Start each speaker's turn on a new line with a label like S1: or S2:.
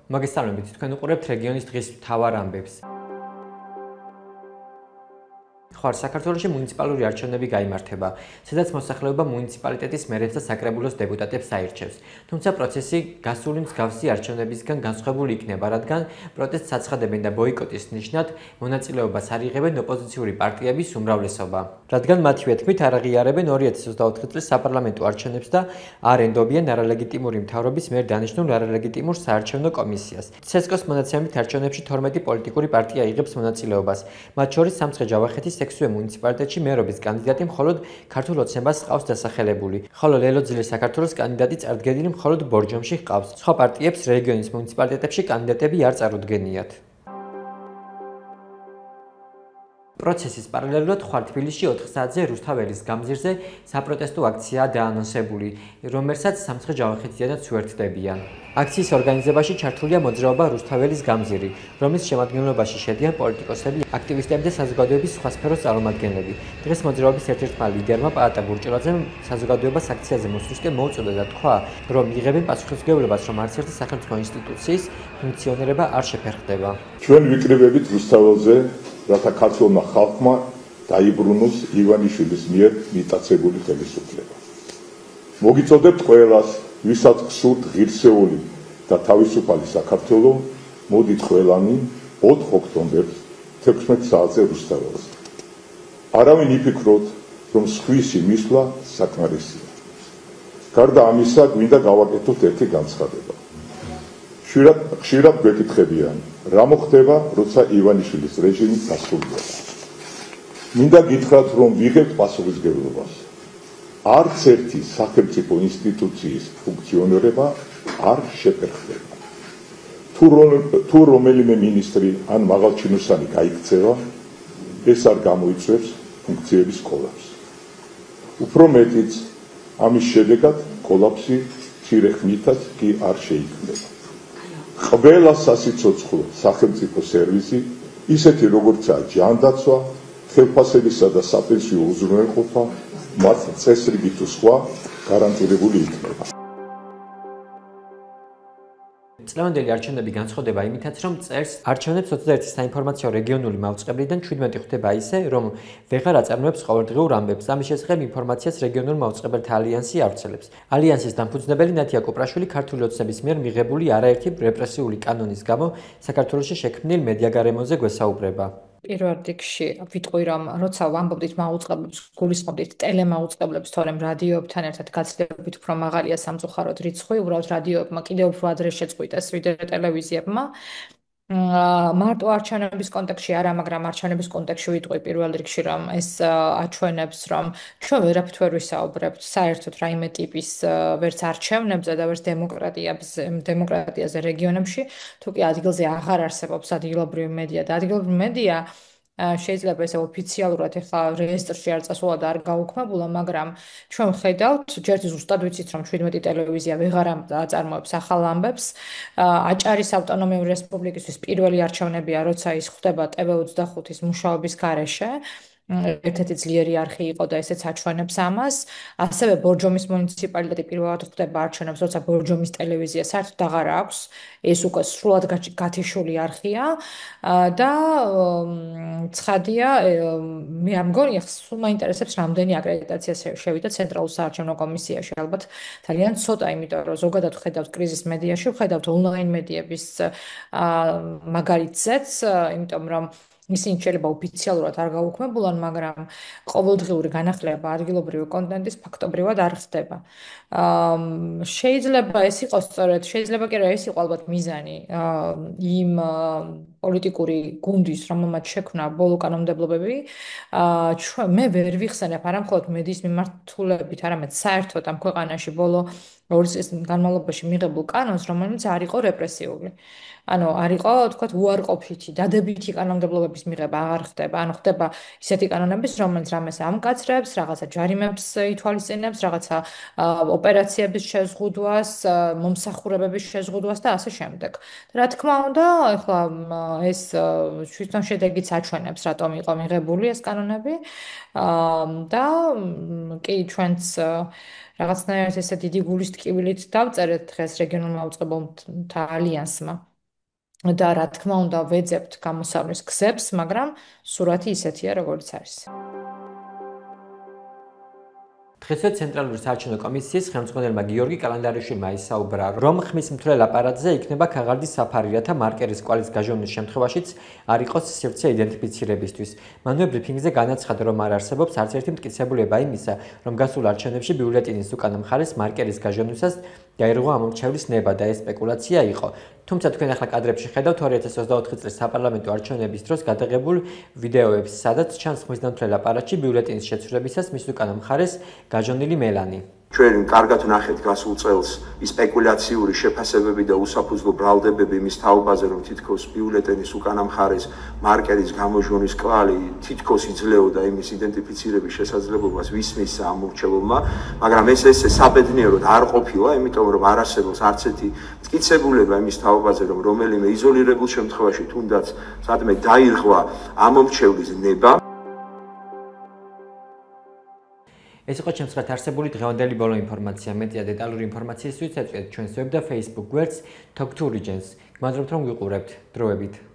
S1: მოგესალმებით, თქვენ უყურებთ რეგიონის დღის მთავარ ამბებს. ხარ საქართველოში მუნიციპალური არჩევნები გაიმართება, სადაც მოსახლეობა მუნიციპალიტეტის მერებს და საკრებულოს დეპუტატებს აირჩევს. თუმცა პროცესი გასული მსგავსი არჩევნებისგან განსხვავებული იქნება, რადგან პროტესტს აცხადებენ და ბოიკოტის ნიშნად მონაწილეობას არ იღებენ ოპოზიციური პარტიების უმრავლესობა. რადგან მათივე თქმით არ აღიარებენ 2024 წლის საპარლამენტო არჩევნებს და არ ენდობიან არალეგიტიმური მთავრობის მიერ დანიშნულ არალეგიტიმურ საარჩევნო კომისიას. ცესკოს მონაცემებით არჩევნებში 12 პოლიტიკური პარტია იღებს მონაწილეობას, მათ შორის სამცხე-ჯავახეთის 6 მუნიციპალიტეტში მერობის კანდიდატი მხოლოდ ქართულ ოცნებას ჰყავს დასახელებული, ხოლო ლელო-ძილის საქართველოს კანდიდატი წარდგენილი მხოლოდ ბორჯომში ჰყავს. სხვა პარტიებს რეგიონის მუნიციპალიტეტებში კანდიდატები არ წარუდგენიათ. პროცესის პარალელურად ხვალ თბილისში 4 საათზე რუსთაველის გამზირზე საპროტესტო აქციაა დაანონსებული, რომელსაც სამცხე-ჯავახეთიანაც უერთდებიან. აქციის ორგანიზებაში ჩართულია მოძრაობა რუსთაველის გამზირი, რომლის შემადგენლობაში შედიან პოლიტიკოსები, აქტივისტები და საზოგადოების სხვა სფეროს წარმომადგენლები. დღეს მოძრაობის ერთ-ერთმა ლიდერმა პალატა ბურჭულაძემ საზოგადოებას აქციაზე მოსვლისკენ მოუწოდა და თქვა, რომ იღებენ პასუხისმგებლობას, რომ არც ერთი სახელმწიფო ინსტიტუციის ფუნქციონირება არ შეფერხდება.
S2: ჩვენ ვიკრიბებით რუსთაველზე, რათა ქართულმა ხალხმა დაიბრუნოს ივანიშვილის მიერ მიტაცებული ხელისუფლება. მოგიწოდებთ ყველას, ვისაც გსურთ ღირსეული და თავისუფალი საქართველო, მოდით ყველანი 4 ოქტომბერს 16 საათზე რუსთაველზე. არავინ იფიქროთ, რომ სხვისი მისვლა საკმარისია. გარდა ამისა, გვინდა გავაკეთოთ ერთი განცხადება. ხშირად გვეკითხებიან, რა მოხდება, როცა ივანიშვილის რეჟიმი დასრულდება. მინდა გითხრათ, რომ ვიღებთ პასუხისმგებლობას. არც ერთი სახელმწიფო ინსტიტუციის ფუნქციონირება არ შეფერხდება. თუ რომელიმე მინისტრი ან მაღალჩინოსანი გაიქცევა, ეს არ გამოიწვევს ფუნქციების კოლაფსს. უფრო მეტიც, ამის შედეგად კოლაფსი მცირე ხნითაც კი არ შეიქმნება. ყველა სასიცოცხლო სახელმწიფო სერვისი, ისეთი როგორცაა ჯანდაცვა, ხელფასებისა და საპენსიო უზრუნველყოფა, მათ წესრიგი თუ სხვა გარანტირებული იქნება.
S1: წლევანდელი არჩევნები განსხვავდება იმითაც, რომ წერს არჩევნებს 21 საინფორმაციო რეგიონული მაუწყებლიდან 17 ხვდება ისე, რომ ვეღარ აწარმოებს ყოველდღიურ ამბებს. ამის შესახებ ინფორმაციას რეგიონულ მაუწყებელთა ალიანსი ავრცელებს. ალიანსის დამფუძნებელი ნათია კუპრაშვილი ქართული ოცნების მიერ მიღებული არაერთი რეპრესიული კანონის გამო საქართველოში შექმნილ მედიაგარემოზე გვესაუბრება.
S3: პირველ რიგში ვიტყვი, რომ როცა ვამბობდით მაუწყებლებს, გულისხმობდით ტელემაუწყებლებს, თორემ რადიოებთან ერთად გაცილებით უფრო მაღალია სამწუხაროდ რიცხვი, უბრალოდ რადიოებმა კიდევ უფრო ადრე შეწყვიტეს ვიდრე ტელევიზიებმა. მარტო არჩევნების კონტექსტში არა, მაგრამ არჩევნების კონტექსტში ვიტყვი პირველ რიგში, რომ ეს აჩვენებს, რომ ჩვენ ვერაფრით ვერ ვისაუბრებთ საერთოდ რაიმე ტიპის ვერც არჩევნებზე და ვერც დემოკრატიაზე რეგიონებში, თუ კი ადგილზე აღარ არსებობს ადგილობრივი მედია და ადგილობრივი მედია შეიძლება ესე ოფიციალურად ეხლა რეესტრში არ წასულა და არ გაუქმებულა, მაგრამ ჩვენ ვხედავთ, ჯერ ზუსტად ვიცით, რომ 17 ტელევიზია ვეღარ აწარმოებს ახალ ამბებს. აჭარის ავტონომიური რესპუბლიკისთვის პირველი არჩევნებია, როცა ის ხდება TV25-ის მუშაობის გარეშე. ერთ-ერთი ძლიერი არხი იყო და ესეც აჩვენებს ამას. ასევე ბორჯომის მუნიციპალიტეტი პირველად ხდება არჩევნებს, როცა ბორჯომის ტელევიზია საერთოდ აღარ აქვს. ეს უკვე სრულად გათიშული არხია და ცხადია, მე არ მგონია, სულ მაინტერესებს რამდენი აკრედიტაცია შევიდა ცენტრალურ საარჩევნო კომისიაში. ალბათ ძალიან ცოტა, იმიტომ რომ ზოგადად ვხედავთ კრიზის მედიაში, ვხედავთ ონლაინ მედიების მაგალითზეც, იმიტომ რომ ისინი შეიძლება ოფიციალურად არ გაუქმებულან, მაგრამ ყოველდღიური განახლება ადგილობრივი კონტენტის ფაქტობრივად არ ხდება. შეიძლება ეს იყოს სწორედ, შეიძლება კი რა ეს იყო ალბათ მიზანი იმ პოლიტიკური გუნდის, რომელმაც შექმნა ბოლო კანონმდებლობები. მე ვერ ვიხსენებ არა მხოლოდ მედიის მიმართულებით, არამედ საერთოდ ამ ქვეყანაში ბოლო 2 წლის განმავლობაში მიღებულ კანონს, რომელიც არ იყო რეპრესიული. ანუ არ იყო, თქვათ, უარყოფითი, დადებითი კანონმდებლობების განცხადების მიღება აღარ ხდება. ანუ ხდება ისეთი კანონების, რომელიც რამეს ამკაცრებს, რაღაცა ჯარიმებს ითვალისწინებს, რაღაცა ოპერაციების შეზღუდვას, მომსახურებების შეზღუდვას და ასე შემდეგ. რა თქმა უნდა, ეხლა ეს თვითონ შედეგიც აჩვენებს, რატომ იყო მიღებული ეს კანონები. და კი ჩვენც რაღაცნაირად ესე დიდი გულის ტკივილით დავწერეთ დღეს რეგიონულმა უწყებელთა ალიანსმა. და რა თქმა უნდა, ვეძებთ გამოსავლის გზებს, მაგრამ სურათი ისეთია, როგორც არის.
S1: დღესვე ცენტრალური საარჩევნო კომისიის ხელმძღვანელმა გიორგი კალანდარიშვილმა ისაუბრა, რომ ხმის მთვრელ აპარატზე იქნება ქაღალდის საფარი, რათა მარკერის კვალის გაჟონვის შემთხვევაშიც არ იყოს სივრცე იდენტიფიცირებისთვის. მანვე ბრიფინგზე განაცხადა, რომ არ არსებობს არც ერთი მტკიცებულება იმისა, რომ გასულ არჩევნებში ბიულეტინის უკანა მხარეს მარკერის გაჟონვისას დაირღვა ამომრჩევლის ნება და ეს სპეკულაცია იყო. თუმცა თქვენ ახლა კადრებში ხედავთ 2024 წლის საპარლამენტო არჩევნების დროს გადაღებულ ვიდეოებს, სადაც ჩანს ხმის დამთვრელ აპარატში ბიულეტინის შეცვლებისას მის უკანა მხარეს გაჟონილი მელანი.
S4: ჩვენ კარგად ვნახეთ გასულ წელს ის სპეკულაციური შეფასებები და უსაფუძვლო ბრალდებები მის თაობაზე, რომ თითქოს ბიულეტენის უკანა მხარეს მარკერის გამოჟონის კვალი თითქოს იძლეოდა იმის იდენტიფიცირების შესაძლებლობას ვისმის ამორჩეულმა, მაგრამ ეს საბედნიეროდ არ ყოფილა, იმიტომ რომ არ არსებობს არც ერთი მტკიცებულება იმის თაობაზე, რომ რომელიმე იზოლირებულ შემთხვევაში თუნდაც სადმე დაირღვა ამორჩევლის ნება.
S1: ეს იყო ჩემს მხართ არსებული დღევანდელი ბოლო ინფორმაცია. მეტია დეტალური ინფორმაციისთვის ეწვიეთ ჩვენს ვებ და Facebook გვერდს Talk to Regions. გმადლობთ რომ გვიყურებთ. დროებით.